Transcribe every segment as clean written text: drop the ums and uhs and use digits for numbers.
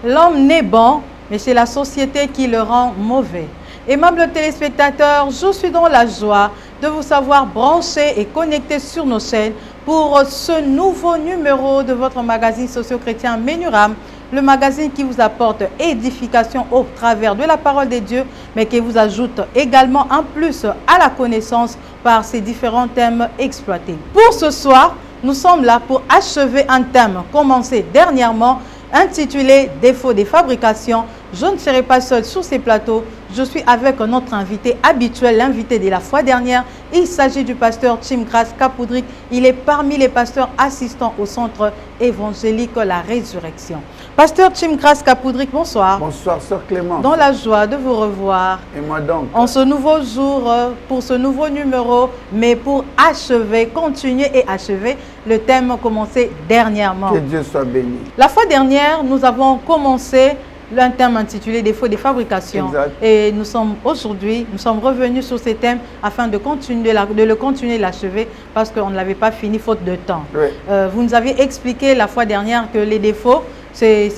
L'homme naît bon, mais c'est la société qui le rend mauvais. Aimables téléspectateurs, je suis dans la joie de vous savoir branchés et connectés sur nos chaînes pour ce nouveau numéro de votre magazine socio-chrétien Menuram, le magazine qui vous apporte édification au travers de la parole de Dieu, mais qui vous ajoute également un plus à la connaissance par ces différents thèmes exploités. Pour ce soir, nous sommes là pour achever un thème commencé dernièrement, intitulé « Défauts des fabrications ». Je ne serai pas seul sur ces plateaux. Je suis avec notre invité habituel, l'invité de la fois dernière. Il s'agit du pasteur Chimgrace Kapoudrik. Il est parmi les pasteurs assistants au centre évangélique La Résurrection. Pasteur Chimgrace Kapoudrik, bonsoir. Bonsoir, sœur Clément. Dans la joie de vous revoir. Et moi donc. En ce nouveau jour, pour ce nouveau numéro, mais pour achever, continuer et achever le thème commencé dernièrement. Que Dieu soit béni. La fois dernière, nous avons commencé un thème intitulé « Défauts des fabrications ». Et nous sommes aujourd'hui, nous sommes revenus sur ces thèmes afin de le continuer et l'achever parce qu'on ne l'avait pas fini faute de temps. Oui. Vous nous aviez expliqué la fois dernière que les défauts, c'est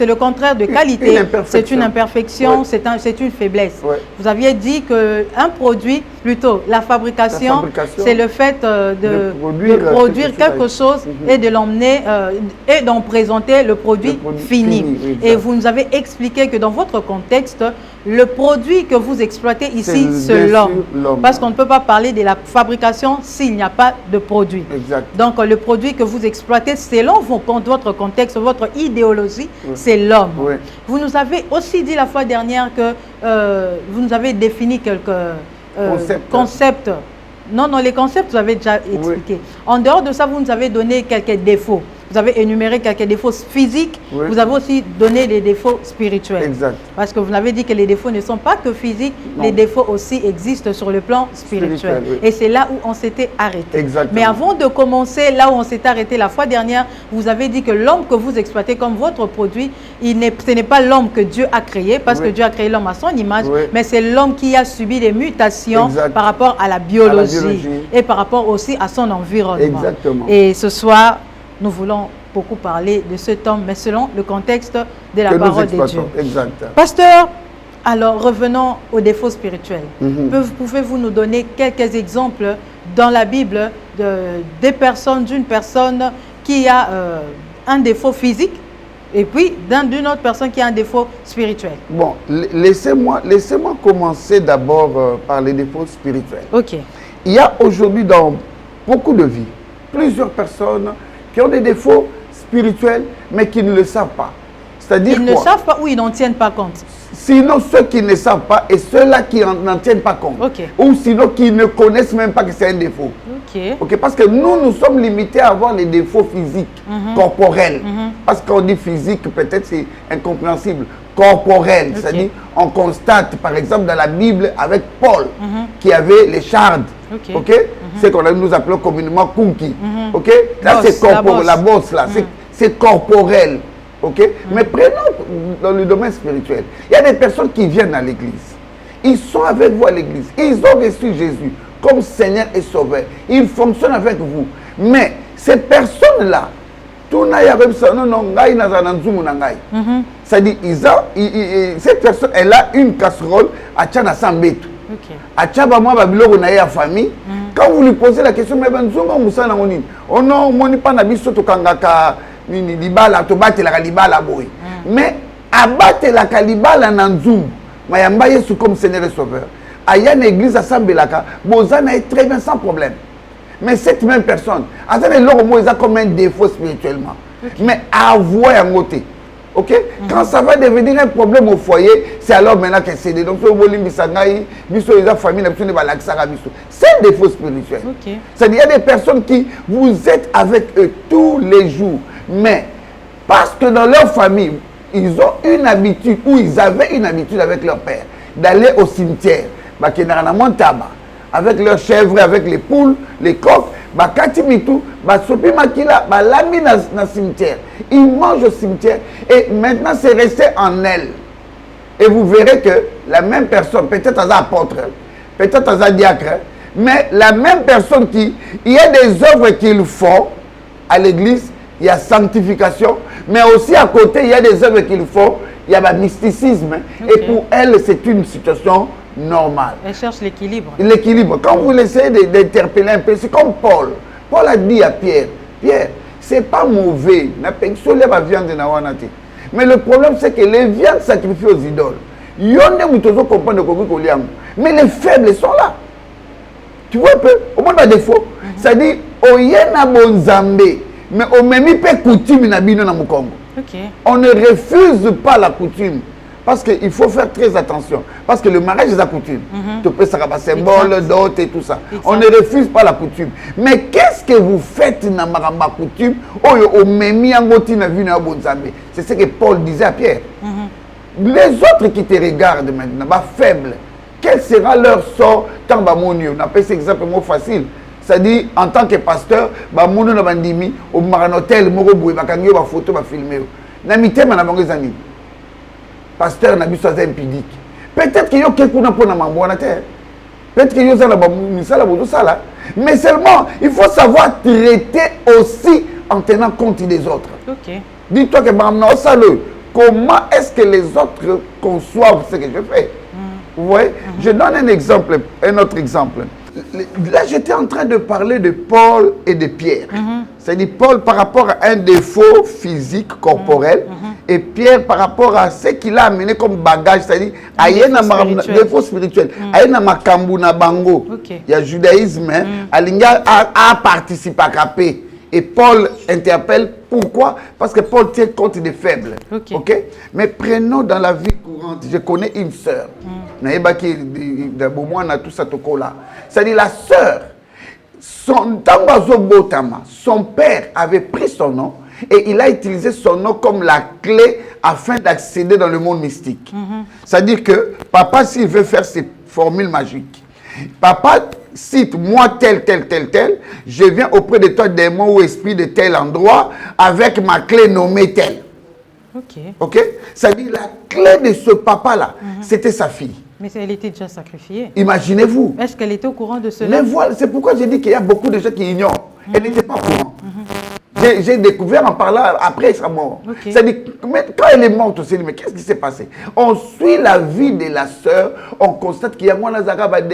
le contraire de qualité, c'est une imperfection, oui. C'est une faiblesse. Oui. Vous aviez dit qu'un produit, plutôt la fabrication c'est le fait de produire quelque chose et de l'emmener et d'en présenter le produit fini. Oui, et vous nous avez expliqué que dans votre contexte, le produit que vous exploitez ici, c'est l'homme. Parce qu'on ne peut pas parler de la fabrication s'il n'y a pas de produit. Exact. Donc le produit que vous exploitez, selon votre contexte, votre idéologie, oui. C'est l'homme. Oui. Vous nous avez aussi dit la fois dernière que vous nous avez défini quelques concepts. Non, les concepts, vous avez déjà expliqué. Oui. En dehors de ça, vous nous avez donné quelques défauts. Vous avez énuméré quelques défauts physiques, oui. Vous avez aussi donné des défauts spirituels. Exact. Parce que vous avez dit que les défauts ne sont pas que physiques, non. Les défauts aussi existent sur le plan spirituel. Oui. Et c'est là où on s'était arrêté. Exactement. Mais avant de commencer, là où on s'est arrêté la fois dernière, vous avez dit que l'homme que vous exploitez comme votre produit, ce n'est pas l'homme que Dieu a créé, parce oui. Que Dieu a créé l'homme à son image, oui. Mais c'est l'homme qui a subi des mutations exact. Par rapport à la biologie et par rapport aussi à son environnement. Exactement. Et ce soir, nous voulons beaucoup parler de cet homme, mais selon le contexte de la parole de Dieu. Exact. Pasteur, alors revenons aux défauts spirituels. Pouvez-vous nous donner quelques exemples dans la Bible d'une personne qui a un défaut physique et puis d'une autre personne qui a un défaut spirituel? Bon, laissez-moi commencer d'abord par les défauts spirituels. Ok. Il y a aujourd'hui dans beaucoup de vies plusieurs personnes qui ont des défauts spirituels, mais qui ne le savent pas. C'est-à-dire ils ne savent pas ou ils n'en tiennent pas compte? Sinon, ceux qui ne savent pas et ceux-là qui n'en tiennent pas compte. Okay. Ou sinon, qui ne connaissent même pas que c'est un défaut. Okay, parce que nous sommes limités à avoir les défauts physiques, corporels. Parce qu'on dit physique, peut-être c'est incompréhensible. Corporel, c'est-à-dire on constate, par exemple, dans la Bible avec Paul, qui avait les chardes. C'est qu'on nous appelons communément kunki. Là, c'est corporel, la bosse là, c'est corporel. Mais prenons dans le domaine spirituel. Il y a des personnes qui viennent à l'église. Ils sont avec vous à l'église. Ils ont reçu Jésus comme Seigneur et Sauveur. Ils fonctionnent avec vous. Mais ces personnes-là, c'est-à-dire, cette personne, elle a une casserole à Tchana Sambetu. À Tchaba, moi, Babylone, on a une famille. Quand vous lui posez la question, mais ben, on n'a pas d'habitude de kangaka. Mais abattre la kalibala nanzum Mayamba Yesu comme Seigneur et Sauveur. Il y a une église à Sambelaka, Bozana est très bien sans problème. Mais cette même personne, elle a comme un défaut spirituellement. Mais à voir un côté. Ok? Quand ça va devenir un problème au foyer, c'est alors maintenant que c'est donc c'est un défaut spirituel. C'est-à-dire qu'il y a des personnes qui, vous êtes avec eux tous les jours, mais parce que dans leur famille, ils ont une habitude, ou ils avaient une habitude avec leur père, d'aller au cimetière, avec leurs chèvres, avec les poules, les coqs, cimetière. Ils mangent au cimetière et maintenant c'est resté en elle. Et vous verrez que la même personne, peut-être un apôtre, peut-être un diacre, mais la même personne il y a des œuvres qu'ils font à l'église, il y a sanctification, mais aussi à côté, il y a des œuvres qu'ils font, il y a le mysticisme. Et pour elle, c'est une situation normale. Elle cherche l'équilibre. L'équilibre. Quand vous essayez d'interpeller un peu, c'est comme Paul. Paul a dit à Pierre, Pierre, c'est pas mauvais. Mais le problème, c'est que les viandes sacrifiées aux idoles, mais les faibles sont là. Tu vois un peu, au moins des défauts. C'est-à-dire, mais on ne met pas coutume dans le Congo. On ne refuse pas la coutume. Parce qu'il faut faire très attention. Parce que le mariage est la coutume. Tu peux savoir un symbole, dot et tout ça. On ne refuse pas la coutume. Mais qu'est-ce que vous faites dans la coutume? C'est ce que Paul disait à Pierre. Les autres qui te regardent maintenant, faibles, quel sera leur sort quand on appelle cet exemple mot facile. C'est-à-dire, en tant que pasteur, on a bandimi, au hôtel, on a photo, on filmé. Pasteur n'a pas besoin impudique. Peut-être qu'il y a quelqu'un qui a un terre. Peut-être qu'il y a un mais seulement, il faut savoir traiter aussi en tenant compte des autres. Dis-toi que comment est-ce que les autres conçoivent ce que je fais? Vous voyez? Je donne un autre exemple. Là, j'étais en train de parler de Paul et de Pierre. C'est-à-dire Paul par rapport à un défaut physique, corporel, et Pierre par rapport à ce qu'il a amené comme bagage, c'est-à-dire un défaut spirituel. Il y a le judaïsme, Alinga a participé à Capé. Et Paul interpelle, pourquoi? Parce que Paul tient compte des faibles. Mais prenons dans la vie courante, je connais une sœur. C'est-à-dire la sœur, son père avait pris son nom et il a utilisé son nom comme la clé afin d'accéder dans le monde mystique. C'est-à-dire que papa, s'il veut faire ses formules magiques, papa cite moi tel, je viens auprès de toi démon ou esprit de tel endroit avec ma clé nommée telle. Ok? C'est-à-dire la clé de ce papa-là, c'était sa fille. Mais elle était déjà sacrifiée. Imaginez-vous. Est-ce qu'elle était au courant de cela? Mais voilà, c'est pourquoi j'ai dit qu'il y a beaucoup de gens qui ignorent. Elle n'était pas au courant. J'ai découvert en parlant après sa mort. C'est-à-dire, quand elle est morte aussi, mais qu'est-ce qui s'est passé? On suit la vie de la sœur, on constate qu'il y a des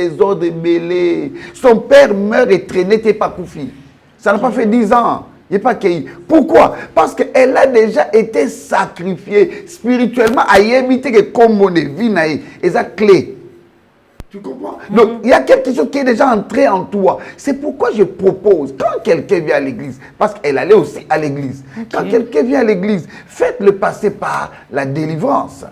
désordre mêlés. Son père meurt et traîné, t'es pas Koufi. Ça n'a pas fait 10 ans. Il n'est pas cueilli. Pourquoi? Parce qu'elle a déjà été sacrifiée spirituellement à éviter que comme on est vie, et ça clé. Tu comprends? Donc, il y a quelque chose qui est déjà entré en toi. C'est pourquoi je propose, quand quelqu'un vient à l'église, parce qu'elle allait aussi à l'église, quand quelqu'un vient à l'église, faites-le passer par la délivrance.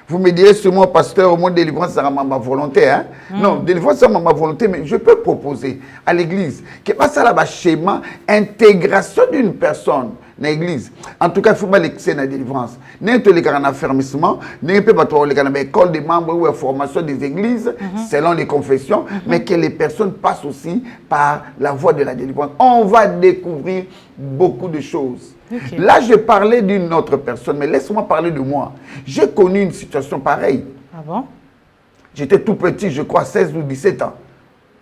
Vous me direz sûrement, pasteur, au moins délivrance, ça ma volonté. Hein? Non, délivrance, ça ma volonté, mais je peux proposer à l'église que passe à la schéma intégration d'une personne dans l'église. En tout cas, il faut pas l'excès dans la délivrance. N'est pas les en affermissement, n'est pas les école des membres ou formation des églises, selon les confessions, mais que les personnes passent aussi par la voie de la délivrance. On va découvrir beaucoup de choses. Là, je parlais d'une autre personne, mais laisse-moi parler de moi. J'ai connu une situation pareille. Ah bon? J'étais tout petit, je crois 16 ou 17 ans.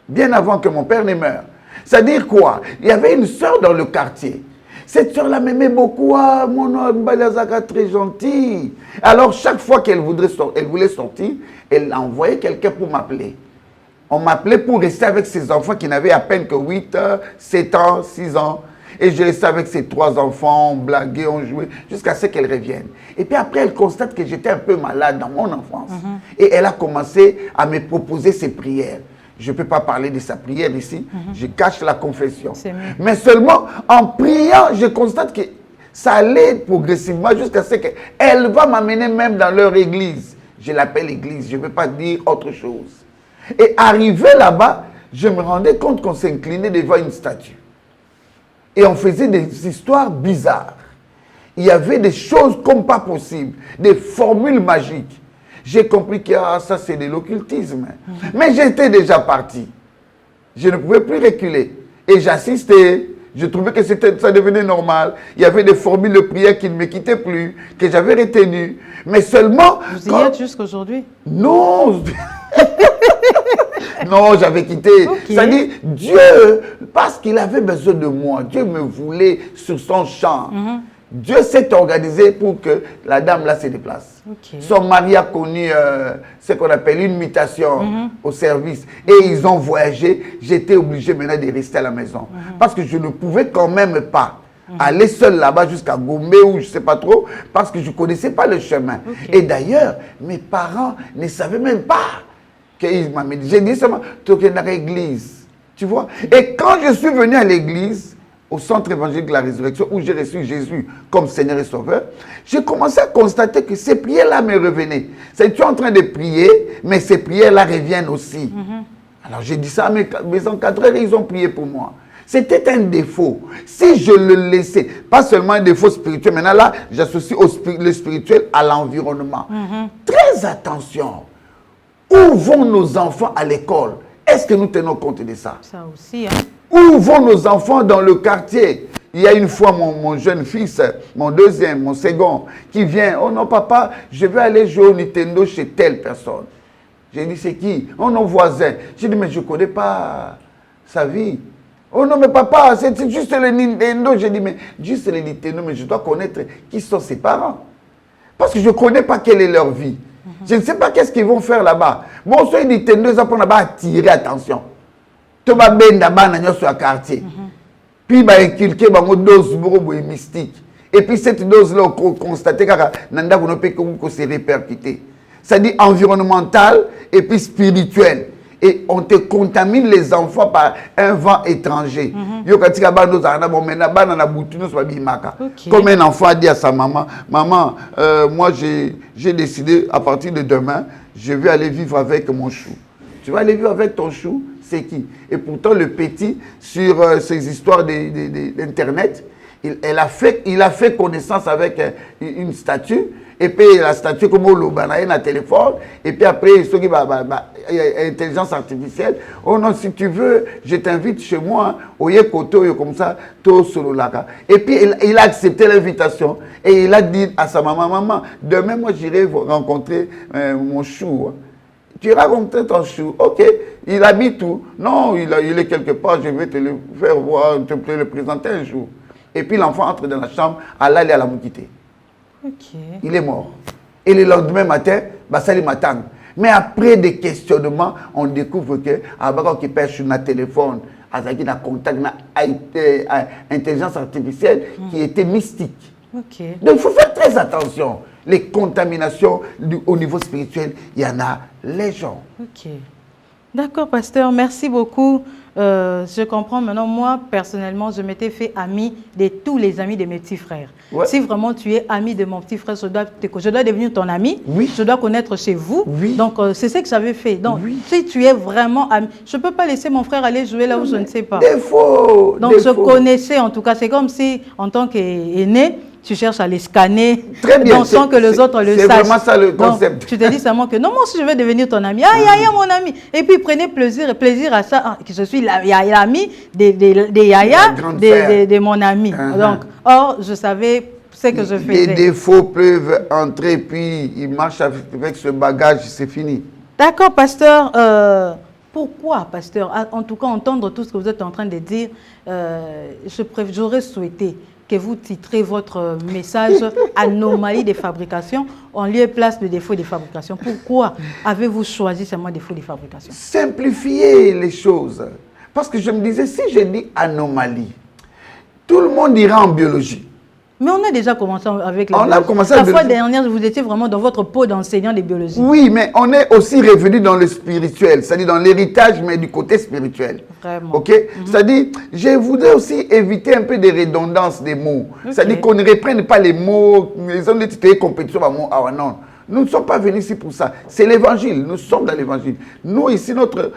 Bien avant que mon père ne meure. C'est-à-dire quoi? Il y avait une sœur dans le quartier. Cette sœur-là m'aimait beaucoup. Ah, mon Balazaka, très gentil. Alors, chaque fois qu'elle voulait sortir, elle envoyait quelqu'un pour m'appeler. On m'appelait pour rester avec ses enfants qui n'avaient à peine que 8, 7 ans, 6 ans. Et je restais avec ses 3 enfants, on blaguait, on jouait, jusqu'à ce qu'elle revienne. Et puis après, elle constate que j'étais un peu malade dans mon enfance. Et elle a commencé à me proposer ses prières. Je ne peux pas parler de sa prière ici, je cache la confession. Mais seulement en priant, je constate que ça allait progressivement jusqu'à ce qu'elle va m'amener même dans leur église. Je l'appelle église, je ne veux pas dire autre chose. Et arrivé là-bas, je me rendais compte qu'on s'inclinait devant une statue. Et on faisait des histoires bizarres. Il y avait des choses comme pas possible, des formules magiques. J'ai compris que ça c'est de l'occultisme. Mais j'étais déjà parti. Je ne pouvais plus reculer. Et j'assistais. Je trouvais que ça devenait normal. Il y avait des formules de prière qui ne me quittaient plus, que j'avais retenues. Mais seulement... Vous y êtes jusqu'aujourd'hui? Non. Non, j'avais quitté. C'est-à-dire, Dieu, parce qu'il avait besoin de moi, Dieu me voulait sur son champ. Dieu s'est organisé pour que la dame là se déplace. Son mari a connu ce qu'on appelle une mutation au service. Et ils ont voyagé. J'étais obligé maintenant de rester à la maison. Parce que je ne pouvais quand même pas aller seul là-bas jusqu'à Gombe ou je ne sais pas trop. Parce que je ne connaissais pas le chemin. Et d'ailleurs, mes parents ne savaient même pas qu'ils m'avaient dit. J'ai dit seulement, tu es dans l'église. Tu vois? Et quand je suis venu à l'église, au centre évangélique de la résurrection, où j'ai reçu Jésus comme Seigneur et Sauveur, j'ai commencé à constater que ces prières-là me revenaient. C'est tu es en train de prier, mais ces prières-là reviennent aussi. Alors j'ai dit ça à mes encadreurs, ils ont prié pour moi. C'était un défaut. Si je le laissais, pas seulement un défaut spirituel, maintenant là, j'associe le spirituel à l'environnement. Très attention. Où vont nos enfants à l'école? Est-ce que nous tenons compte de ça? Ça aussi, hein. Où vont nos enfants dans le quartier? Il y a une fois mon jeune fils, mon deuxième, mon second, qui vient. Oh non, papa, je vais aller jouer au Nintendo chez telle personne. J'ai dit, c'est qui? Oh non, voisin. J'ai dit, mais je ne connais pas sa vie. Oh non, mais papa, c'est juste le Nintendo. J'ai dit, mais juste le Nintendo, mais je dois connaître qui sont ses parents. Parce que je ne connais pas quelle est leur vie. Je ne sais pas qu'est-ce qu'ils vont faire là-bas. Bon, ce Nintendo, ça pour attirer attention. Tu vas bien dans sur le quartier. Puis, il inculquer une dose mystique. Et puis, cette dose-là, on constate que Nanda ne peut que se répercuter. C'est-à-dire environnemental et puis spirituel. Et on te contamine les enfants par un vent étranger. Comme un enfant a dit à sa maman, maman, moi j'ai décidé à partir de demain, je vais aller vivre avec mon chou. Tu vas aller vivre avec ton chou, c'est qui? Et pourtant le petit, sur ces histoires d'Internet, il a fait connaissance avec une statue. Et puis la statue comme on l'a téléphone. Et puis après, ce qui va intelligence artificielle. Oh non, si tu veux, je t'invite chez moi. Oyekoto, comme ça, to solo laka. Et puis il a accepté l'invitation. Et il a dit à sa maman, maman, demain moi j'irai rencontrer mon chou. Tu iras rencontrer ton chou. Ok, il habite où? Non, il est quelque part, je vais te le faire voir, te le présenter un jour. Et puis l'enfant entre dans la chambre, Allah est à la moukité. Il est mort. Et le lendemain matin, ça lui m'attend. Mais après des questionnements, on découvre que Abaka qui pêche sur notre téléphone, Azaki a contact avec l'intelligence artificielle qui était mystique. Donc il faut faire très attention. Les contaminations au niveau spirituel, il y en a légion. D'accord, pasteur, merci beaucoup. Je comprends maintenant, moi, personnellement, je m'étais fait ami de tous les amis de mes petits frères. Si vraiment tu es ami de mon petit frère, je dois devenir ton ami. Je dois connaître chez vous. Donc, c'est ce que j'avais fait. Donc, si tu es vraiment ami, je ne peux pas laisser mon frère aller jouer là où je ne sais pas. Donc, je connaissais, en tout cas, c'est comme si, en tant qu'aîné, tu cherches à les scanner sans que les autres le sachent. C'est vraiment ça le concept. Donc, tu te dis seulement que non, moi aussi je vais devenir ton ami. Mon ami. Et puis prenez plaisir à ça, que je suis l'ami de Yaya, de mon ami. Donc, or, je savais ce que je faisais. Les défauts peuvent entrer, puis ils marchent avec ce bagage, c'est fini. D'accord, pasteur. Pourquoi, pasteur? En tout cas, entendre tout ce que vous êtes en train de dire, j'aurais souhaité que vous titrez votre message « Anomalie de fabrication » en lieu et place de défaut de fabrication. Pourquoi avez-vous choisi seulement défaut de fabrication? Simplifier les choses. Parce que je me disais, si je dis anomalie, tout le monde ira en biologie. Mais on a déjà commencé avec la biologie. On a commencé la fois dernière, vous étiez vraiment dans votre peau d'enseignant de biologie. Oui, mais on est aussi revenu dans le spirituel, c'est-à-dire dans l'héritage, mais du côté spirituel. Vraiment. Ok? C'est-à-dire, je voudrais aussi éviter un peu des redondances des mots. C'est-à-dire qu'on ne reprenne pas les mots, les hommes de compétition, non. Nous ne sommes pas venus ici pour ça. C'est l'évangile. Nous sommes dans l'évangile. Nous, ici,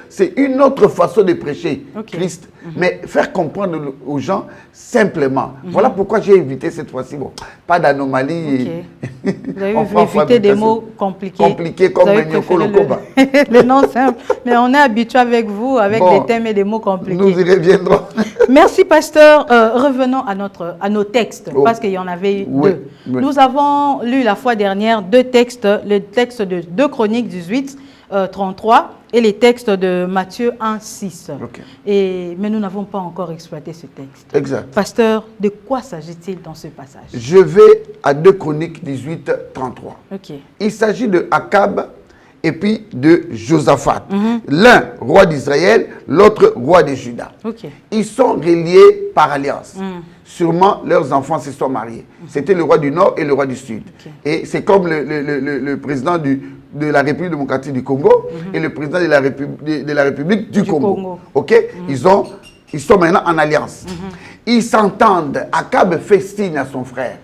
c'est une autre façon de prêcher Christ. Mais faire comprendre aux gens simplement. Voilà pourquoi j'ai évité cette fois-ci. Bon, pas d'anomalie. Vous avez évité des mots compliqués. Compliqués comme Menyoko Lokoba. Le nom simple. Mais on est habitué avec vous, avec des thèmes et des mots compliqués. Nous y reviendrons. Merci, pasteur. Revenons à nos textes, parce qu'il y en avait deux. Oui. Nous avons lu la fois dernière deux textes, le texte de 2 Chroniques 18, 33 et les textes de Matthieu 1, 6. Mais nous n'avons pas encore exploité ce texte. Exact. Pasteur, de quoi s'agit-il dans ce passage? Je vais à 2 Chroniques 18, 33. Il s'agit de Akab et puis de Josaphat. L'un roi d'Israël, l'autre roi de Juda. Ils sont reliés par alliance. Sûrement, leurs enfants se sont mariés. C'était le roi du Nord et le roi du Sud. Et c'est comme le président de la République démocratique du Congo et le président de la République du Congo. Ils sont maintenant en alliance. Ils s'entendent. Akab fait signe à son frère.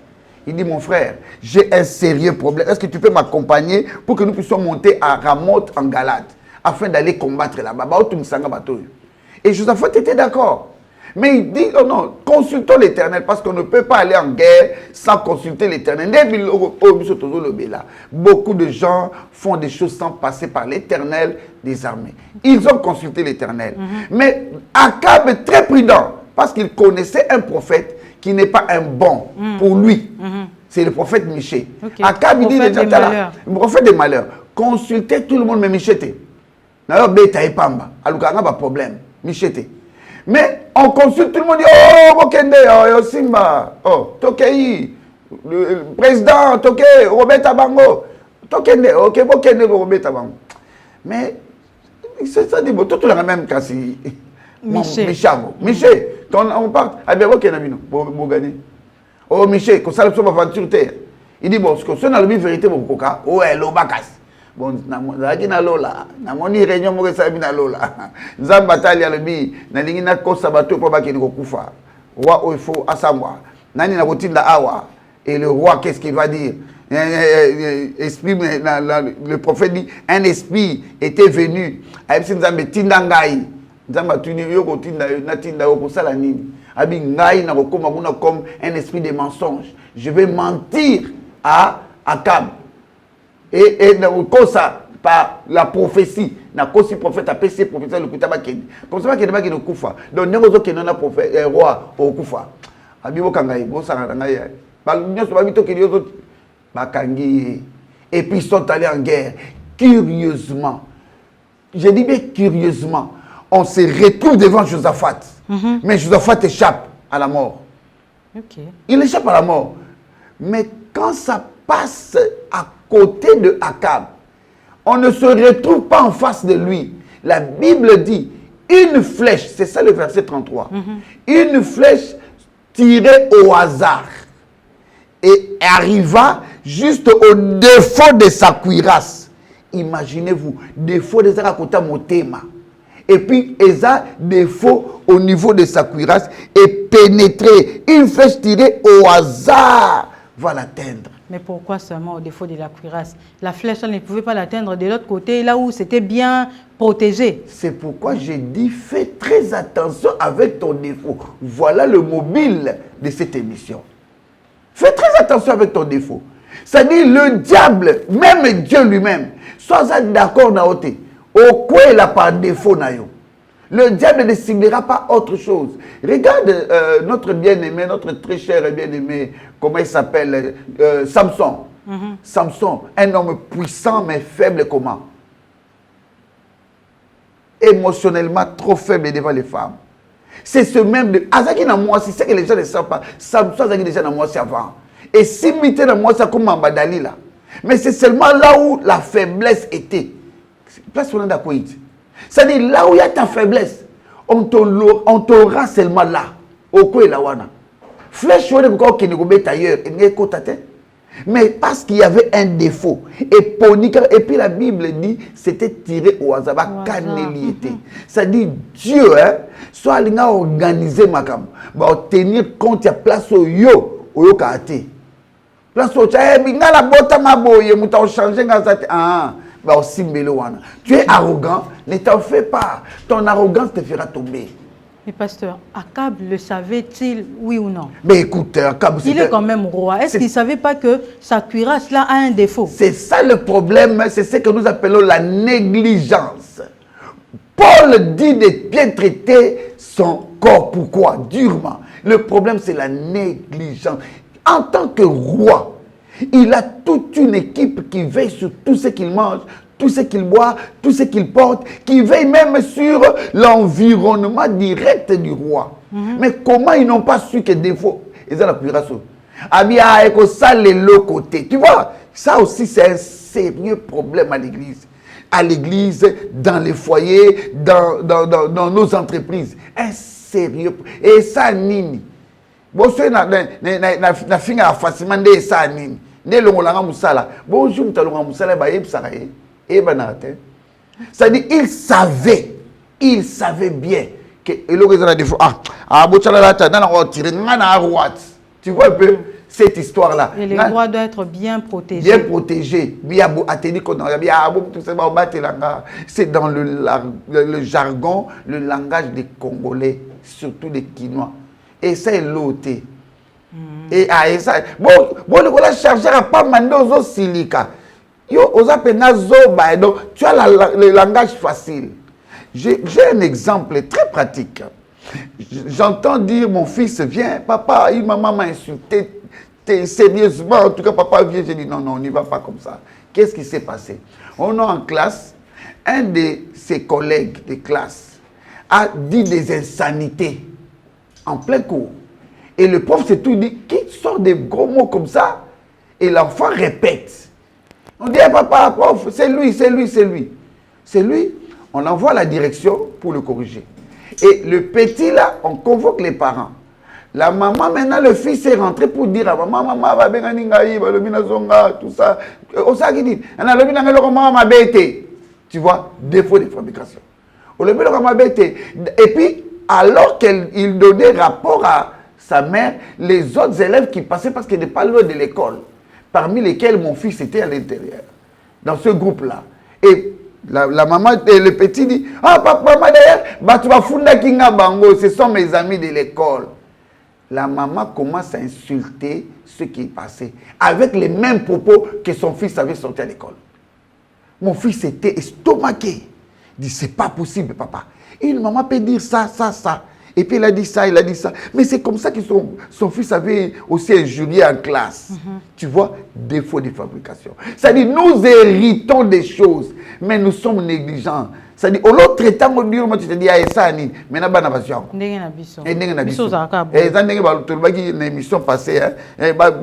Il dit, mon frère, j'ai un sérieux problème. Est-ce que tu peux m'accompagner pour que nous puissions monter à Ramoth en Galade afin d'aller combattre là-bas? Et Josaphat était d'accord. Mais il dit, oh non, consultons l'Éternel parce qu'on ne peut pas aller en guerre sans consulter l'Éternel. Beaucoup de gens font des choses sans passer par l'Éternel des armées. Ils ont consulté l'Éternel. Mais Akab est très prudent parce qu'il connaissait un prophète qui n'est pas un bon pour lui. C'est le prophète Miché. Akab, il dit déjà, le prophète des malheurs. Consultez tout le monde, mais Miché. D'ailleurs, Beta et Pamba. Alukanga, pas problème. Miché. Mais on consulte tout le monde, dit, oh, Bokende, oh, Simba, oh, Tokei, le président, Tokei, Robert Tabango, Tokende, ok, Bokende, Robert Tabango. Mais, c'est ça, dit, tout le même cas, si. Miché, quand on part, ah bien, Bokende, Bogani. Oh, Miché, quand ça, le somme aventure terre. Il dit, bon, ce que c'est dans la vérité, Bokoka, oh, l'Obakas. Bon, na lola, na moni réunion mo sabi na lola. Nzambatali alobi, na lingi na kosa bato po bakini kokufa. Roi o il faut asamwa. Nani na kotinda awa. Et le roi qu'est-ce qu'il va dire? Esprit, le prophète dit, un esprit était venu. Aïbsi nzambe tinda ngai. Nzamba tuni yo kotinda na tinda yo kosala nini? Abi ngai na kokoma kuna comme un esprit de mensonge. Je vais mentir à Akab. Et ça, par la prophétie, na kosi prophète a PC prophète le kutaba keni. Comme ça keni ba keni kufa. Donc nengozo keni na prophète roi au kufa. Abibo kangai, bo sanga ngai. Ba nyoso ba bito keni yozo ba kangi. Et puis ils sont allés en guerre. Curieusement. Je dis bien curieusement, on se retrouve devant Josaphat. Mais Josaphat échappe à la mort. Il échappe à la mort. Mais quand ça passe à côté de Akab, on ne se retrouve pas en face de lui. La Bible dit, une flèche, c'est ça le verset 33, une flèche tirée au hasard et arriva juste au défaut de sa cuirasse. Imaginez-vous, défaut de sa côté motema. Et puis, il a défaut au niveau de sa cuirasse et pénétré. Une flèche tirée au hasard va l'atteindre. Mais pourquoi seulement au défaut de la cuirasse? La flèche, elle ne pouvait pas l'atteindre de l'autre côté, là où c'était bien protégé. C'est pourquoi j'ai dit, fais très attention avec ton défaut. Voilà le mobile de cette émission. Fais très attention avec ton défaut. C'est-à-dire le diable, même Dieu lui-même, soit d'accord na ote, au quoi il a par défaut na yo. Le diable ne ciblera pas autre chose. Regarde notre bien-aimé, notre très cher et bien-aimé, comment il s'appelle, Samson. Samson, un homme puissant mais faible comment? Émotionnellement trop faible devant les femmes. C'est ce même de... Azaki na moi, c'est ce que les gens ne savent pas. Samson Azaki déjà na moi c'est avant. Et s'imiter na moi c'est comme Mbadali là. Mais c'est seulement là où la faiblesse était. Place on a d'accord. C'est-à-dire, là où il y a ta faiblesse, on t'aura seulement là. Au quoi la wana. Flèche, on est encore qui nous met ailleurs. Mais parce qu'il y avait un défaut. Et puis la Bible dit, c'était tiré au hasard. Ça dit, Dieu, soit il a organisé ma cam, va tenir compte de la place au yo, au yo kate. Place au tchaï, binga la bota ma boye, mouta changer ngazate. Ah, va aussi meloana. Tu es arrogant, ne t'en fais pas. Ton arrogance te fera tomber. Mais pasteur, Akab le savait-il, oui ou non? Mais écoute, Akab, il est quand même roi. Est-ce qu'il ne savait pas que sa cuirasse là a un défaut? C'est ça le problème, c'est ce que nous appelons la négligence. Paul dit de bien traiter son corps. Pourquoi? Durement. Le problème, c'est la négligence. En tant que roi, il a toute une équipe qui veille sur tout ce qu'il mange, tout ce qu'il boit, tout ce qu'il porte, qui veille même sur l'environnement direct du roi. Mais comment ils n'ont pas su que des fois, ils ont la cuirasse. Ça, le côté. Tu vois, ça aussi, c'est un sérieux problème à l'église. À l'église, dans les foyers, dans nos entreprises. Un sérieux. Et ça, nini. Bonjour, na finga facilement de ça, nini. Ne l'ongolanga moussala. Bonjour, m'talonga moussala, ba yebsaraye. C'est-à-dire, il savait bien que tu vois un peu cette histoire-là. Et le roi doit être bien protégé. Bien protégé. C'est dans le jargon, le langage des Congolais, surtout des Quinois. Et ça est l'ôté. Et ça. Bon, le chargeur n'a pas mandé aux silica. Donc, tu as le langage facile. J'ai un exemple très pratique. J'entends dire, mon fils, viens, papa, maman m'a insulté sérieusement. En tout cas, papa vient, j'ai dit, non, on n'y va pas comme ça. Qu'est-ce qui s'est passé? On est en classe, un de ses collègues de classe a dit des insanités en plein cours. Et le prof s'est tout dit, qui sort des gros mots comme ça? Et l'enfant répète. On dit, papa, prof, c'est lui. C'est lui. On envoie la direction pour le corriger. Et le petit là, on convoque les parents. La maman, maintenant, le fils est rentré pour dire à maman, va bien tout ça. On s'est dit, tu vois, défaut de fabrication. Et puis, alors qu'il donnait rapport à sa mère, les autres élèves qui passaient parce qu'ils n'étaient pas loin de l'école, parmi lesquels mon fils était à l'intérieur, dans ce groupe-là. Et la maman et le petit dit, ah papa, d'ailleurs, tu vas funda kinga bango, ce sont mes amis de l'école. La maman commence à insulter ce qui est passé, avec les mêmes propos que son fils avait sorti à l'école. Mon fils était estomaqué. Il dit, c'est pas possible, papa. Une maman peut dire ça. Et puis il a dit ça. Mais c'est comme ça que son fils avait aussi injurié en classe. Tu vois, défaut de fabrication. C'est-à-dire, nous héritons des choses, mais nous sommes négligents. C'est-à-dire, au l'autre traitant, tu te dis, ah, ça, mais n'a pas d'abation. Une émission passée, c'est-à-dire,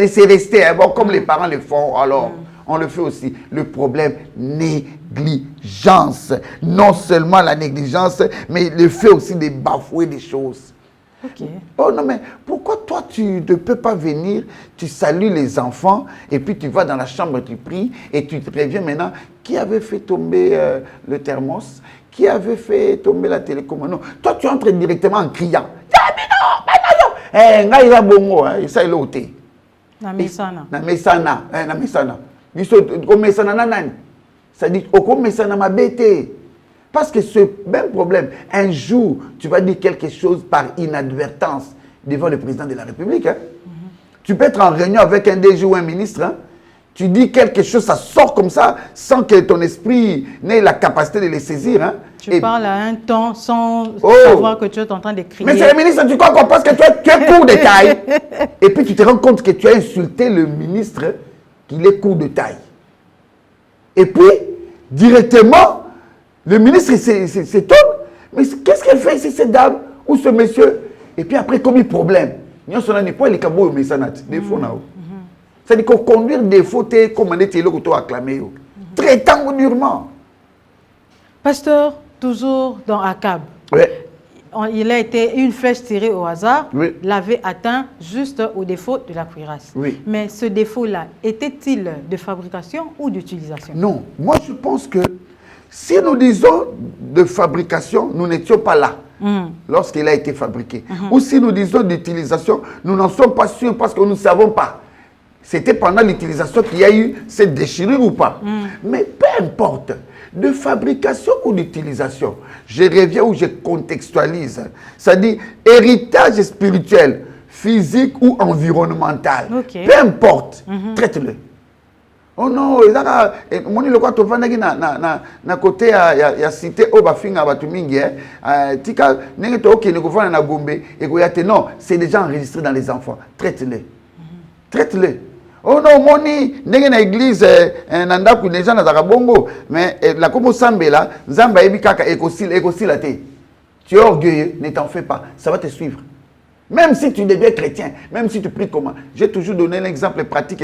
c'est resté, comme les parents le font, alors on le fait aussi. Le problème, négligence. Non seulement la négligence, mais le fait aussi de bafouer des choses. Okay. Oh non, mais pourquoi toi tu ne peux pas venir, tu salues les enfants, et puis tu vas dans la chambre, tu pries, et tu te préviens maintenant, qui avait fait tomber le thermos, qui avait fait tomber la télécommande. Non, toi tu entres directement en criant. Ça est l'ôté. Na mesana. Ça dit, ma bête. Parce que ce même problème, un jour, tu vas dire quelque chose par inadvertance devant le président de la République. Hein? Tu peux être en réunion avec un DG ou un ministre. Hein? Tu dis quelque chose, ça sort comme ça, sans que ton esprit n'ait la capacité de les saisir. Hein? Tu parles à un temps sans savoir que tu es en train de crier. Mais c'est le ministre, tu crois qu'on pense que tu es court de taille. Et puis tu te rends compte que tu as insulté le ministre, qu'il est court de taille. Et puis, directement, le ministre s'étonne. Mais qu'est-ce qu'elle fait ici, cette dame ou ce monsieur? Et puis après, comme il problème, c'est-à-dire qu'on conduit des fautes comme on était acclamé. Très durement. Pasteur, toujours dans Akab. Ouais. il a été une flèche tirée au hasard, l'avait atteint juste au défaut de la cuirasse. Oui. Mais ce défaut-là, était-il de fabrication ou d'utilisation? Non, moi je pense que si nous disons de fabrication, nous n'étions pas là lorsqu'il a été fabriqué. Ou si nous disons d'utilisation, nous n'en sommes pas sûrs parce que nous ne savons pas. C'était pendant l'utilisation qu'il y a eu cette déchirure ou pas. Mais peu importe, de fabrication ou d'utilisation, je reviens où je contextualise. C'est-à-dire héritage spirituel, physique ou environnemental. Peu importe, traite-le. Oh non, mon le quoi tu vas na côté ya cité Obafinga Batumingi tika nenge to ok ne ko na Gombe et ko yate non, c'est déjà enregistré dans les enfants. Traite-le. Traite-le. Oh non, moni nenge na église nanda ku ne jana za bongo mais la comme sambela nzamba ebi kaka ekosila te. Tu es orgueilleux, ne t'en fais pas, ça va te suivre. Même si tu deviens chrétien, même si tu pries comment. J'ai toujours donné l'exemple pratique,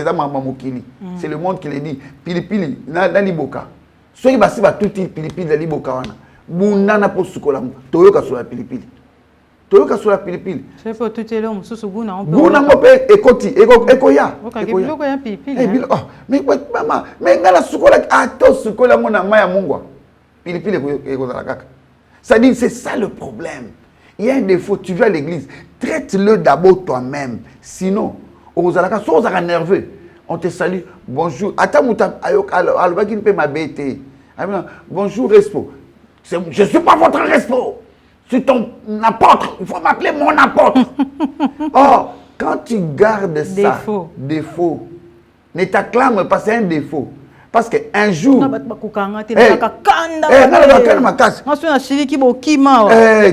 c'est le monde qui le dit. Pilipili, na liboka. Soyez basi ba tout pilipili na liboka wana. Bunana po sukola mu. Toyoka sur la pilipili. Toyoka sur la pilipili. C'est pour tout le monde susu guna on peut. Guna ngope ekoti, ekoya. Biloko ya pilipili. Oh, mais maman, mais ngala sukola ato sukola mona maya mungwa. Pilipili ekozala kaka. Ça dit c'est ça le problème. Il y a un défaut, tu vas à l'église, traite-le d'abord toi-même. Sinon, on est nerveux. On te salue, bonjour. Bonjour, Respo. Je ne suis pas votre Respo. Je suis ton apôtre. Il faut m'appeler mon apôtre. Or, quand tu gardes ça, défaut, ne t'acclame pas, c'est un défaut. Parce qu'un jour...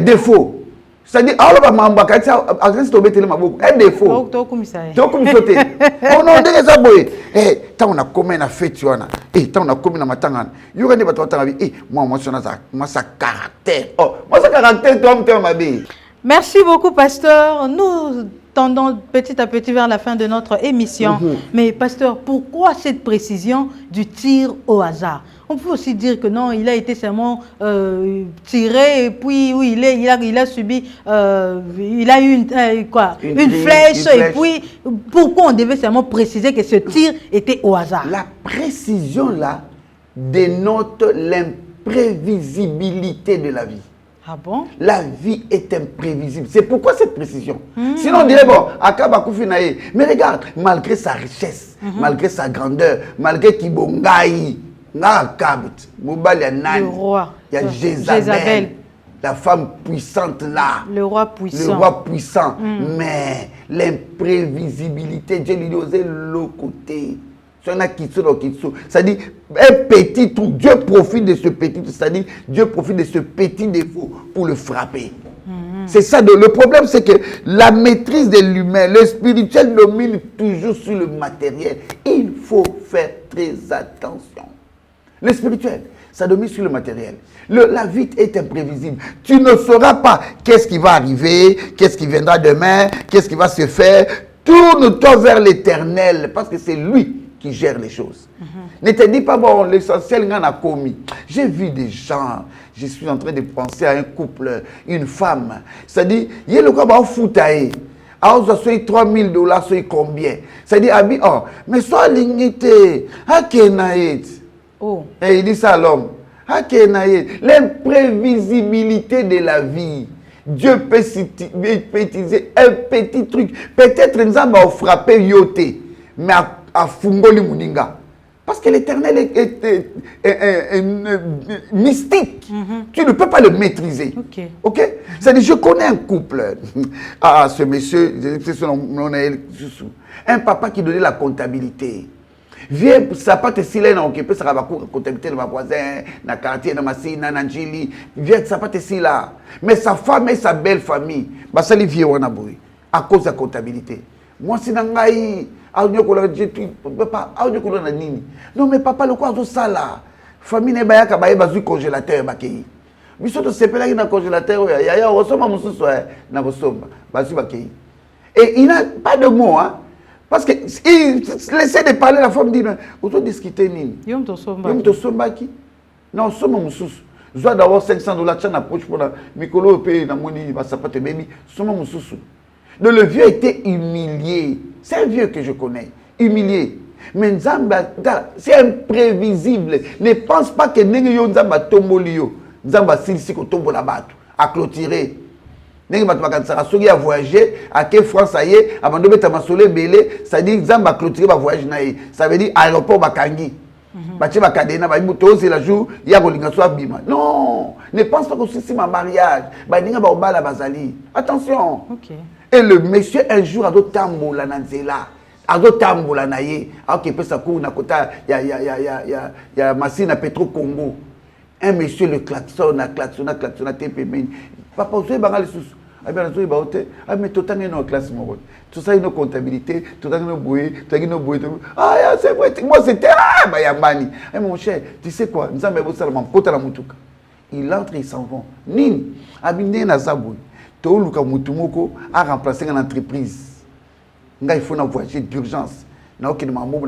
défaut. C'est-à-dire, un défaut. Oh non, tant on a commis une fête, tant on a commis une matanga. Il y a des moi, ça caractère. Oh, moi, ça caractère, toi, ma vie. Merci beaucoup, pasteur. Nous tendons petit à petit vers la fin de notre émission. Mais, pasteur, pourquoi cette précision du tir au hasard? On peut aussi dire que non, il a été seulement tiré et puis oui, il a subi, il a eu une flèche et puis pourquoi on devait seulement préciser que ce tir était au hasard? La précision là dénote l'imprévisibilité de la vie. Ah bon? La vie est imprévisible. C'est pourquoi cette précision. Sinon on dirait bon, Akaba Koufinaye, mais regarde, malgré sa richesse, malgré sa grandeur, malgré Kibongaï, le roi, il y a Jézabel, la femme puissante là, le roi puissant, mais l'imprévisibilité, Dieu lui dit oser le côté. C'est-à-dire un petit trou, Dieu profite de ce petit trou, c'est-à-dire Dieu profite de ce petit défaut pour le frapper. C'est ça, le problème c'est que la maîtrise de l'humain, le spirituel domine toujours sur le matériel. Il faut faire très attention. Le spirituel, ça domine sur le matériel. La vie est imprévisible. Tu ne sauras pas qu'est-ce qui va arriver, qu'est-ce qui viendra demain, qu'est-ce qui va se faire. Tourne-toi vers l'éternel parce que c'est lui qui gère les choses. Ne te dis pas, bon, l'essentiel, on a commis. J'ai vu des gens, je suis en train de penser à un couple, une femme. C'est-à-dire, il y a le cas où foutaille. Alors, ça soit $3,000, soit combien? C'est-à-dire, oh, mais soit l'unité, à Kenaït. Oh. Et il dit ça à l'homme. L'imprévisibilité de la vie. Dieu peut utiliser un petit truc. Peut-être nous avons frappé yoté, mais à Fungoli Mouninga. Parce que l'éternel est mystique. Tu ne peux pas le maîtriser. Ok? C'est-à-dire, je connais un couple. Ah, ce monsieur, un papa qui donnait la comptabilité. Viens, ça pas te siler na occupé ça va comptabilité de ma voisin, na quartier, na massi, na Nanjili. Viens, ça pas te siler là. Mais sa femme et sa belle famille, bah ça les vieux wana boy à cause de la comptabilité. Moi si nangai, papa, na nini. Non mais papa le quoi ça là. Famille ne bayaka baye bazu congélateur bakei. Biso to sepela na congélateur ya osoma mususu na bosomba, bazu bakei. Et il n'a pas de mots hein. Parce que il laissait de parler, la femme dit, on doit discuter nini. Yom to somba qui? Non, somba mususu. Soit d'avoir 500 $, tu as une approche pour la Mikolo paye na moni va sapate baby, soma mususu. Donc le vieux était humilié. C'est un vieux que je connais, humilié. Mais Nzamba, c'est imprévisible. Ne pense pas que Nengeyo Nzamba tombolio, Nzamba silsi ko tombola batu, à clôturer. Nengi batu bakansara soki a voyager, à quelle France aye, abando beta masole belé, ça dit Nzamba clôturer ba voyage nae. Ça veut dire aéroport bakangi. Bache bakadena ba ibuto c'est la jour ya kolinga so abima. Non, ne pense pas que c'est ma mariage. Ba ninga ba obala bazali. Attention. OK. Et le monsieur un jour a do tambola na nzela. Azo tambola na ye, ok pesa kou na kota ya machine à Petro Congo. Un monsieur le klaxon TPM. Papa vous banga les sous. Ah bien zo ba hote, ah mais tout tangé dans classe mo. Tout ça une comptabilité, tout tangé no boye, tangé no boye. Ah c'est vrai, moi c'était ba yambani. Eh mon cher, tu sais quoi, nzambe bo salama kota la mutuka. Il entre ils s'en vont. Nini, abinde na zabou. To luka mutumoko a remplacer une entreprise. Il faut un voyage d'urgence. Il faut que nous ayons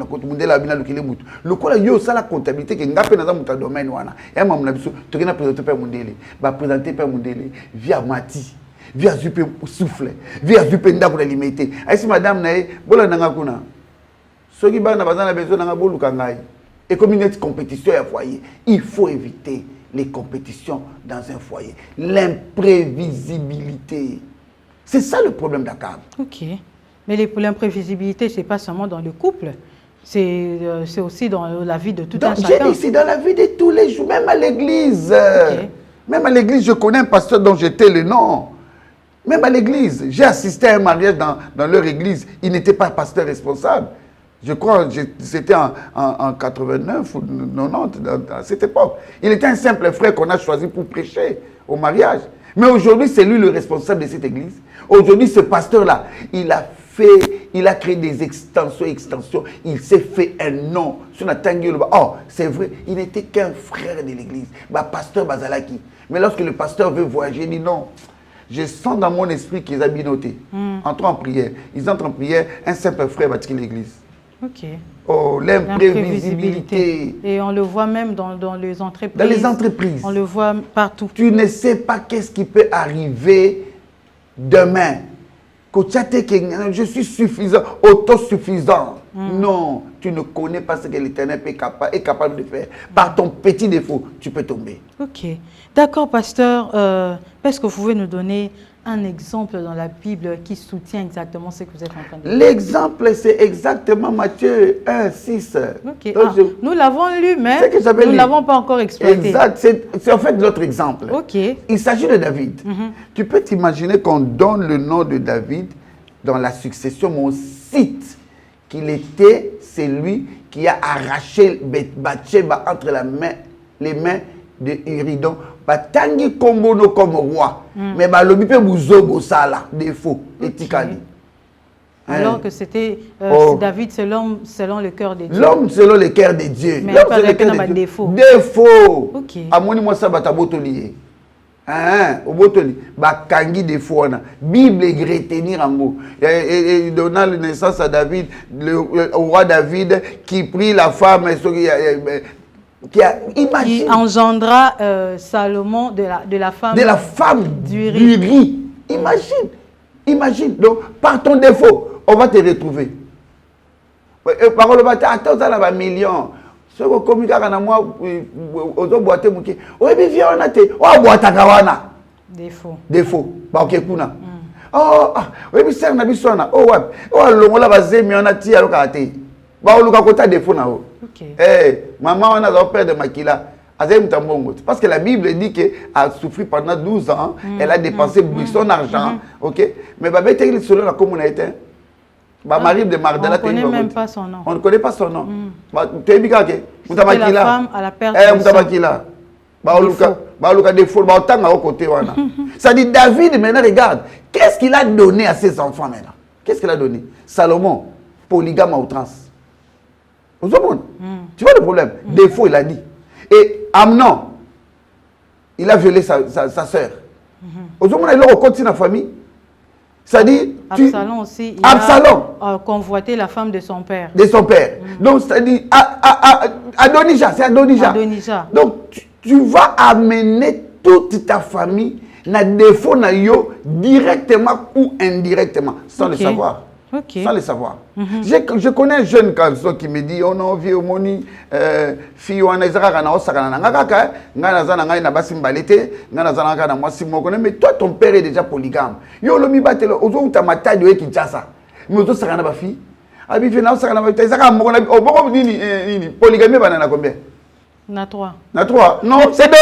la comptabilité qui est dans le domaine. Et je vais présenter Père Mundele. Je vais présenter Père Mundele via Mati, via Zupe Souffle, via Zupe Ndako de limité. Et madame, et comme une compétition à foyer, il faut éviter les compétitions dans un foyer. L'imprévisibilité. C'est ça le problème d'Akab. Ok. Mais l'imprévisibilité, ce n'est pas seulement dans le couple, c'est aussi dans la vie de tout un chacun. C'est dans la vie de tous les jours, même à l'église. Okay. Même à l'église, je connais un pasteur dont j'étais le nom. Même à l'église, j'ai assisté à un mariage dans leur église. Il n'était pas pasteur responsable. Je crois que c'était en 89 ou 90, à cette époque. Il était un simple frère qu'on a choisi pour prêcher au mariage. Mais aujourd'hui, c'est lui le responsable de cette église. Aujourd'hui, ce pasteur-là, il a créé des extensions. Il s'est fait un nom. Oh, c'est vrai, il n'était qu'un frère de l'église. Pasteur Bazalaki. Mais lorsque le pasteur veut voyager, il dit non. Je sens dans mon esprit qu'ils ont binoté. Entrent en prière. Ils entrent en prière, un simple frère va tirer l'église. Ok. Oh, l'imprévisibilité. Et on le voit même dans les entreprises. Dans les entreprises. On le voit partout. Tu ne sais pas qu'est-ce qui peut arriver demain. Je suis suffisant, autosuffisant. Non, tu ne connais pas ce que l'Éternel est capable de faire. Par ton petit défaut, tu peux tomber. Ok. D'accord, pasteur. Est-ce que vous pouvez nous donner un exemple dans la Bible qui soutient exactement ce que vous êtes en train de dire? L'exemple, c'est exactement Matthieu 1, 6. Okay. Nous l'avons lu, mais nous ne l'avons pas encore exploité. Exact. C'est en fait notre exemple. Okay. Il s'agit de David. Tu peux t'imaginer qu'on donne le nom de David dans la succession, mais on cite qu'il était celui qui a arraché Bathsheba entre les mains de Uridon. Batangi Kombono comme roi. Mais lobi pe buzogo sala défaut etikali. Alors que c'était David selon le cœur de Dieu. L'homme selon le cœur de Dieu. Mais l'homme selon le cœur de Dieu. Défaut. OK. Amoni moi ça batabotoli. Obotoli bakangi défaut na. Bible retenir en mot. Et donnant la naissance à David, le roi David qui prit la femme qui engendra Salomon de la femme du riz. Imagine. Donc, par ton défaut, on va te retrouver. Par le bâtiment, attends, ça va million. Ce que communique à moi, aux autres boîtes, oui, mais viens, on a été. Oh, boîte à Kawana. Défaut. Bah, ok, kuna. Oh, oui, mais c'est un abissona. Oh, ouais. Oh, l'on l'a basé, mais on a tiré à l'occasion. Bah, on l'a côté défaut na haut. Maman, on a le père de Makila. Parce que la Bible dit qu'elle a souffert pendant 12 ans, elle a dépensé son argent. Mais selon la communauté, Marie de Magdala, on ne connaît même pas son nom. On ne connaît pas son nom. C'était la femme à la perte de ça dit David, maintenant regarde, qu'est-ce qu'il a donné à ses enfants maintenant? Qu'est-ce qu'il a donné? Salomon, polygame à outrance. Tu vois le problème? Défaut, il a dit. Et Amnon, il a violé sa soeur. Il a continué la famille. C'est-à-dire, Absalom aussi, il a convoité la femme de son père. Donc, c'est-à-dire, Adonija, c'est Adonija. Donc, tu vas amener toute ta famille na défaut na yo directement ou indirectement, sans le savoir. Sans le savoir. Je connais un jeune garçon qui me dit, oh non, vieux moni, fille ou anezara na osaka na ngaka, ngana zana ngai na basimbalete, ngana zana ngana moi si moko, mais toi ton père est déjà polygame. Yo lo mi batelo, ozo uta matadi we Kinshasa. Mais ozo saka na ba fille. Abi fille na osaka na ba fille, saka moko na oboko nini polygamie bana na combien? Na 3. Na 3. Non, c'est 2.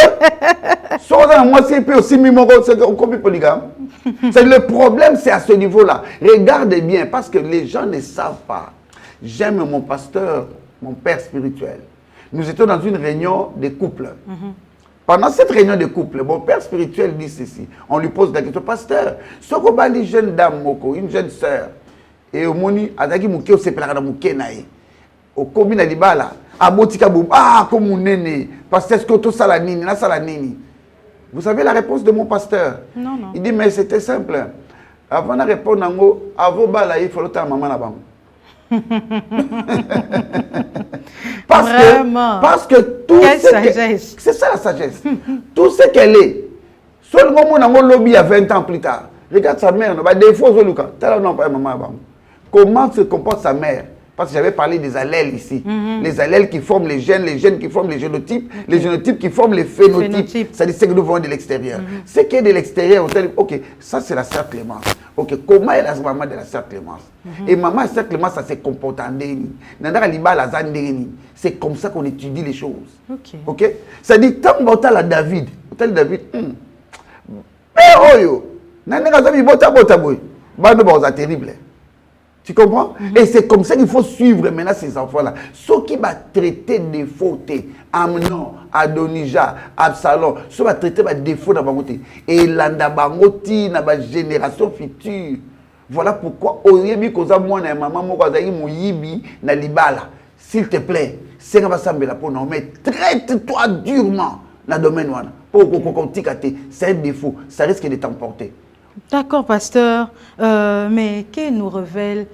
Soit moi c'est peu aussi mimoro, c'est combien polygame. C'est le problème, c'est à ce niveau-là. Regardez bien, parce que les gens ne savent pas. J'aime mon pasteur, mon père spirituel. Nous étions dans une réunion de couple. Pendant cette réunion de couple, mon père spirituel dit ceci. On lui pose la question, pasteur, ce qu'on va une jeune dame, une jeune sœur, et au moni, adaki mouké, c'est pas la mouké naï. Au combine libala, à botika boum, ah, comme mon néné, pasteur, est-ce que tout ça la nini, la salanini. Vous savez la réponse de mon pasteur? Non, non. Il dit, mais c'était simple. Avant de répondre, avant bala, il faut le temps maman là-bas. Parce que tout ce c'est ça la sagesse. Tout ce qu'elle est. Seulement mon lobby à 20 ans plus tard. Regarde sa mère, des fois, comment se comporte sa mère? Parce que j'avais parlé des allèles ici. Les allèles qui forment les gènes qui forment les génotypes, les génotypes qui forment les phénotypes. C'est-à-dire ce que nous voyons de l'extérieur. Ce qui est de l'extérieur, on dit, ok, ça c'est la sœur Clémence. Ok, comment est la maman de la sœur Clémence? Et maman et sœur Clémence, ça se comporte en déni. C'est comme ça qu'on étudie les choses. Ok? C'est-à-dire, tant que tu as David, terrible. Tu comprends? Et c'est comme ça qu'il faut suivre maintenant ces enfants-là. Ceux qui vont traiter des fautes, Amnon, Adonija, Absalom, ceux qui vont traiter des défauts dans la et l'andabangoti dans la génération future. Voilà pourquoi, au début, quand moi et maman, moi, na libala, s'il te plaît, c'est que mais traite-toi durement dans le domaine. C'est un défaut, ça risque de t'emporter. D'accord, pasteur. Mais que nous révèle,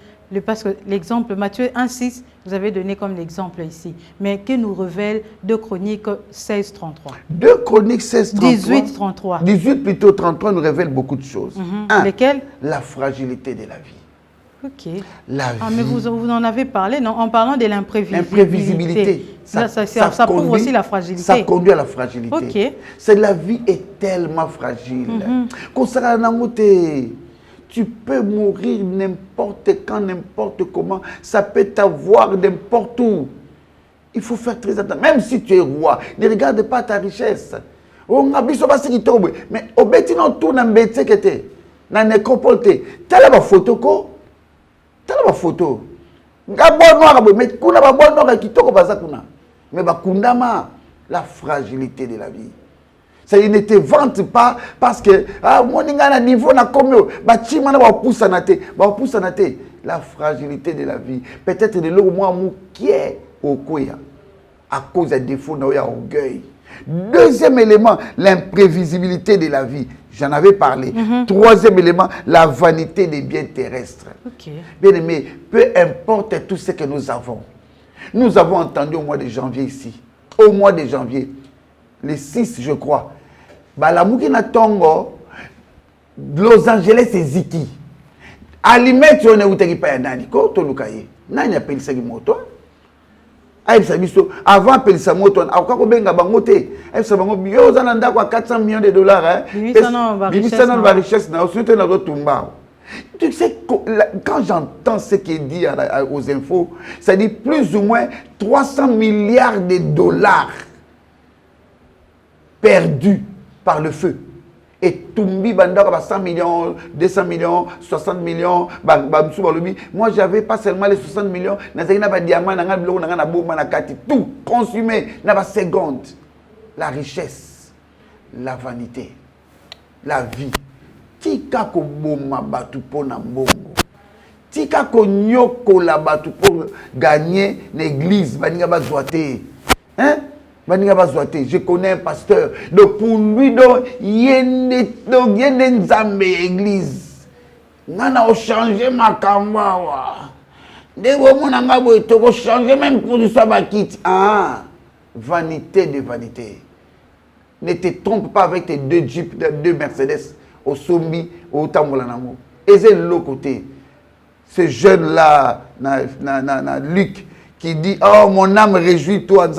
parce que l'exemple, Matthieu 1,6, vous avez donné comme l'exemple ici, mais que nous révèle 2 Chroniques 16,33. 2 Chroniques 16,33. 18,33. 18 plutôt 33 nous révèle beaucoup de choses. Lesquelles? La fragilité de la vie. Ok. La vie. Mais vous en avez parlé, non? En parlant de l'imprévisibilité. Ça prouve aussi la fragilité. Ça conduit à la fragilité. Ok. La vie est tellement fragile. Tu peux mourir n'importe quand, n'importe comment. Ça peut t'avoir n'importe où. Il faut faire très attention. Même si tu es roi, ne regarde pas ta richesse. Mais au bétino, tout n'a pas été. Dans la nécropole, tu as la photo. Tu as la photo. Mais la fragilité de la vie. Ça ne te vante pas parce que mon niveau na comme la fragilité de la vie. Peut-être de l'eau moi qui est au koya à cause des défauts d'orgueil. Deuxième élément, l'imprévisibilité de la vie. J'en avais parlé. Troisième élément, la vanité des biens terrestres. Bien aimé, peu importe tout ce que nous avons. Nous avons entendu au mois de janvier ici. Au mois de janvier, le 6, je crois. Balamuki na tongo, Los Angeles et Ziki. Alimet tu on est où t'es pas nani. Ko to lukaye. Nani appelle ça moto. Avant appelle ça moto. Aka ko benga bangote. Ça bango bio zananda kwa 400 millions de dollars hein. Bibisa na richesse na ensuite na rotumba. Tu sais, quand j'entends ce qui est dit aux infos, ça dit plus ou moins 300 milliards de dollars perdus par le feu. Et Tumbi Bandara, 100 millions, 200 millions, 60 millions, moi j'avais pas seulement les 60 millions, tout consumé, dans seconde. La richesse, la vanité, la vie. Tika ko boma batu pona mbongo. Tika ko nyoko la batu pour gagner l'église. Baninga bazouate. Hein? Baninga bazouate. Je connais un pasteur. Donc pour lui, yende nzambe église. Nana o changé ma kambawa. Devo mona ngabo to ko changer même pour du sabakit. Ah, vanité de vanité. Ne te trompe pas avec tes 2 Jeeps, 2 Mercedes, au Sombi, au Tambolanamo. Et c'est l'autre côté. Ce jeune-là, Luc, qui dit, oh, mon âme réjouit-toi,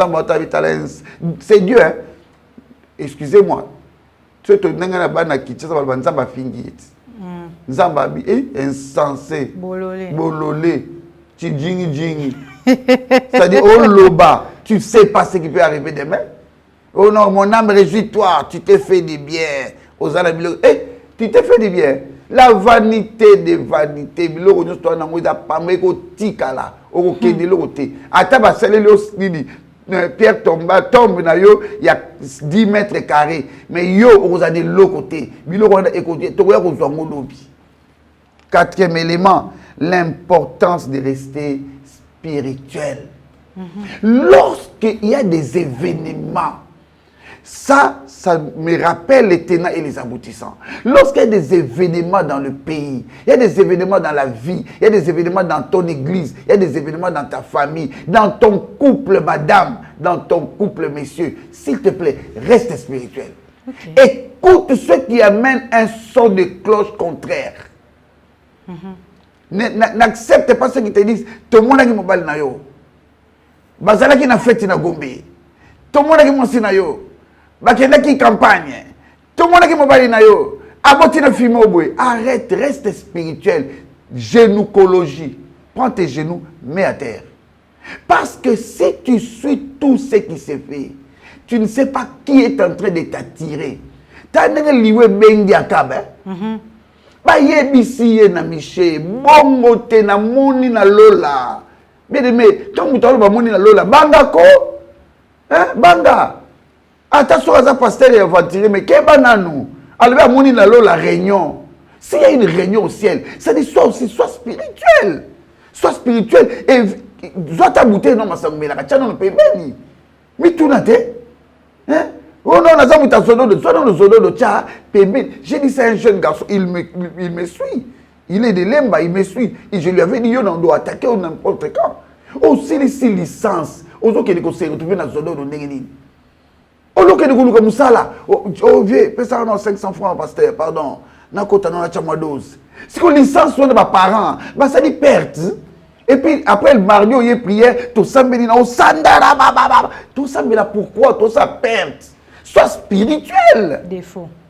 c'est Dieu, hein. Excusez-moi. Tu es insensé. Bololé. C'est-à-dire, oh, loba, tu sais pas ce qui peut arriver demain. Oh non, mon âme réjouit-toi, tu t'es fait du bien. Aux amis, tu t'es fait du bien. La vanité des vanités, Pierre tombe, il y a 10 mètres carrés. Mais yo, vous avez de l'autre côté. 4e élément, l'importance de rester spirituel. Lorsqu'il y a des événements, ça me rappelle les tenants et les aboutissants. Lorsqu'il y a des événements dans le pays, il y a des événements dans la vie, il y a des événements dans ton église, il y a des événements dans ta famille, dans ton couple, madame, dans ton couple, messieurs, s'il te plaît, reste spirituel. Okay. Écoute ceux qui amènent un son de cloche contraire. N'accepte pas ceux qui te disent tout le monde a qui mobile na yo. Bazala qui na fête na Gombe. Tout le monde a qui monsi na yo. Bakenda qui campagne. Tout le monde a qui mobile na yo. Aboti na film obwe. Arrête, reste spirituel. Génoukologie. Prends tes genoux, mets à terre. Parce que si tu suis tout ce qui s'est fait, tu ne sais pas qui est en train de t'attirer. T'as un liwe bengi akabe. Bayebisi ye na miché, bongo te na moni na lola. Bien aimé, quand vous parlez moni na lola, banga ko, hein, banga. Attention à ça, pasteur et aventuré, mais qu'est-ce que nous? Alors moni na lola réunion. S'il y a une réunion au ciel, ça dit soit aussi, soit spirituel, et soit ta bouteille non masambe la kacha non peut béni. Mais tout n'a été, hein? Oh non, on a ça, soit dans le zodo de tcha, pébé. J'ai dit, c'est un jeune garçon, il me suit. Il est de Lemba, il me suit. Et je lui avais dit, on doit attaquer ou n'importe quand. Aussi, les licences. Aux autres qui se retrouvent dans le zodo de Negeni. Aux autres qui sont comme ça là. Oh, vieux, fais ça, non, 500 francs, pasteur, pardon. N'a qu'au temps, on a chambre 12. Si les licences sont de mes parents, bah ça dit perte. Et puis après le mardi, il y a prière, tout ça, mais tout ça, mais là, pourquoi tout ça perte? Sois spirituel.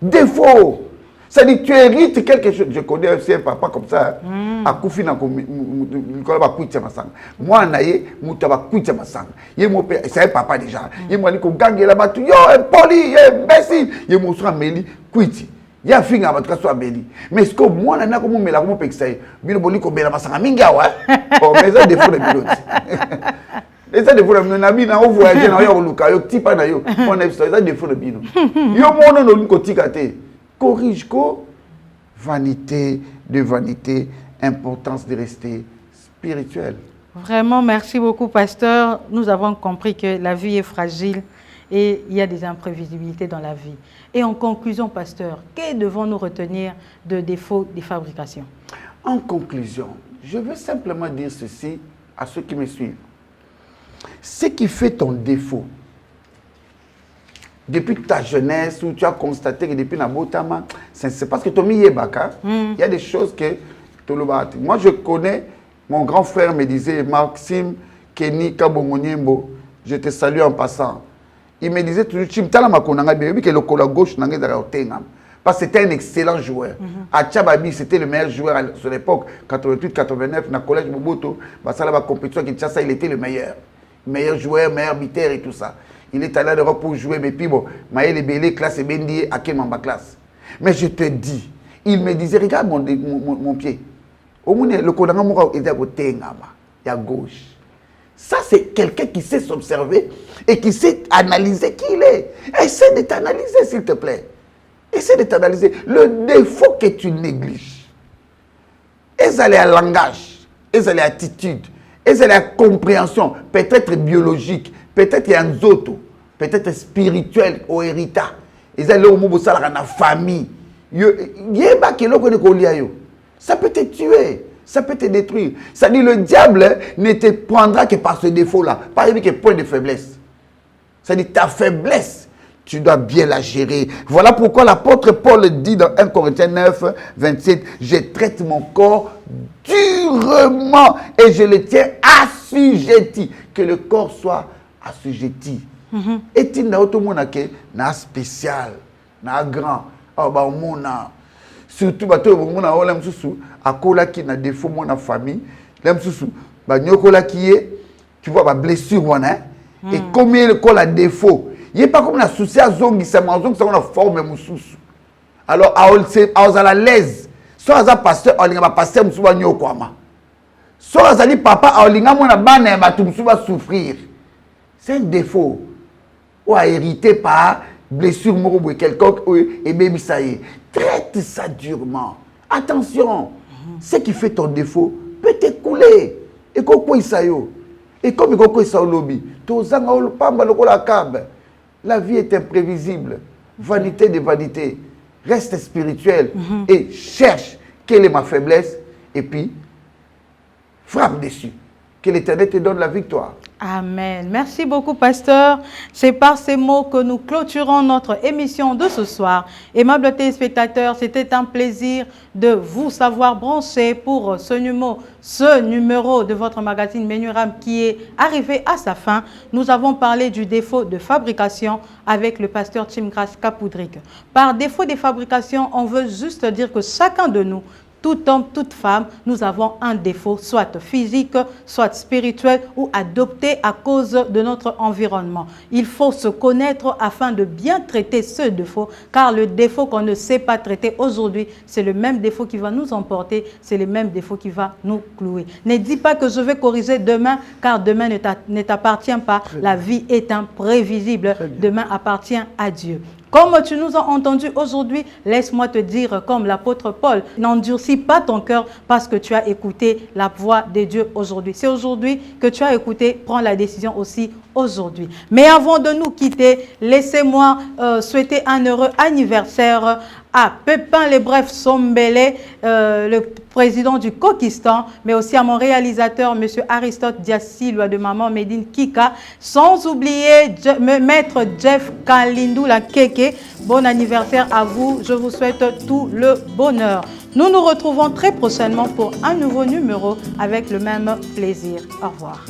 Défaut. Ça dit tu hérites quelque chose. Je connais aussi un papa comme ça. À Koufi na moi naïe, moutaba kuita masang. C'est un papa déjà. Il m'a dit qu'on gagne la batte. Yo, impoli, imbécile. Il m'a dit meli kuiti. Il y a fini à votre cas meli. Mais ce que moi nana comme me la comme pexay. Bilo boli ko bela masanga minga wa. Oh mais ça défaut de pilote. Et ça, des fois, on a mis dans le voyage, on a eu un look, on a eu ça, des fois, le bino. Yo, mon nom, on a eu corrige quoi? Vanité de vanité, importance de rester spirituel. Vraiment, merci beaucoup, pasteur. Nous avons compris que la vie est fragile et il y a des imprévisibilités dans la vie. Et en conclusion, pasteur, que devons-nous retenir de défauts de fabrication? En conclusion, je veux simplement dire ceci à ceux qui me suivent. Ce qui fait ton défaut, depuis ta jeunesse, où tu as constaté que depuis Nabotama, c'est parce que tu as mis Yébaka. Il y a des choses que tu le bats. Moi, je connais, mon grand frère me disait, Maxime Kenny Kabongonyembo, je te salue en passant. Il me disait toujours, Chimtala Makonanga, que le col à gauche n'a pas. Parce que c'était un excellent joueur. À Tchababi, c'était le meilleur joueur à l'époque, 88-89, dans le collège Mobuto, la compétition qui Tchassa, il était le meilleur. Meilleur joueur, meilleur buteur et tout ça. Il est allé à l'Europe pour jouer, mais puis bon, Maël est belé, classe et Bendi, à quel moment classe. Mais je te dis, il me disait, regarde mon pied. Au moins, le Kodanga Moura était à côté, à gauche. Ça, c'est quelqu'un qui sait s'observer et qui sait analyser qui il est. Essaie de t'analyser, s'il te plaît. Essaie de t'analyser. Le défaut que tu négliges. Essaie à langage, essaie à attitude. Et c'est la compréhension, peut-être biologique, peut-être un zoto, peut-être spirituel ou héritage. Et c'est là où vous avez la famille. Ça peut te tuer, ça peut te détruire. Ça dit le diable ne te prendra que par ce défaut-là. Pas que point de faiblesse. Ça dit ta faiblesse. tu dois bien la gérer. Voilà pourquoi l'apôtre Paul dit dans 1 Corinthiens 9, 27, je traite mon corps durement et je le tiens assujetti. Que le corps soit assujetti. Et il y a tout le monde qui est spécial, grand. Surtout, qui a des défauts dans la famille. Tu vois, blessure, et combien le corps a défaut. Il n'y a pas comme un souci à zongi, c'est une forme. Alors, à la l'aise, soit à pasteur, on va passer, on va soit à papa, on va souffrir. C'est un défaut. Ou à hériter par blessure, quelconque, et même ça y est. Traite ça durement. Attention, ce qui fait ton défaut peut t'écouler. Et comme ça y et comme il ça lobby, la vie est imprévisible. Vanité de vanité. Reste spirituel et cherche quelle est ma faiblesse et puis frappe dessus. Que l'Éternel te donne la victoire. Amen. Merci beaucoup, pasteur. C'est par ces mots que nous clôturons notre émission de ce soir. Aimables téléspectateurs, c'était un plaisir de vous savoir brancher pour ce numéro de votre magazine Menuram qui est arrivé à sa fin. Nous avons parlé du défaut de fabrication avec le pasteur Chimgras Kapoudrik. Par défaut de fabrication, on veut juste dire que chacun de nous, tout homme, toute femme, nous avons un défaut, soit physique, soit spirituel ou adopté à cause de notre environnement. Il faut se connaître afin de bien traiter ce défaut, car le défaut qu'on ne sait pas traiter aujourd'hui, c'est le même défaut qui va nous emporter, c'est le même défaut qui va nous clouer. Ne dis pas que je vais corriger demain, car demain ne t'appartient pas. La vie est imprévisible. Demain appartient à Dieu. Comme tu nous as entendu aujourd'hui, laisse-moi te dire, comme l'apôtre Paul, n'endurcis pas ton cœur parce que tu as écouté la voix de Dieu aujourd'hui. C'est aujourd'hui que tu as écouté, prends la décision aussi aujourd'hui. Mais avant de nous quitter, laissez-moi souhaiter un heureux anniversaire à Pépin Lebref Sombele, le président du Kokistan, mais aussi à mon réalisateur, M. Aristote Diassi, loi de maman Medine Kika, sans oublier maître Jeff Kalindou la Keke. Bon anniversaire à vous, je vous souhaite tout le bonheur. Nous nous retrouvons très prochainement pour un nouveau numéro avec le même plaisir. Au revoir.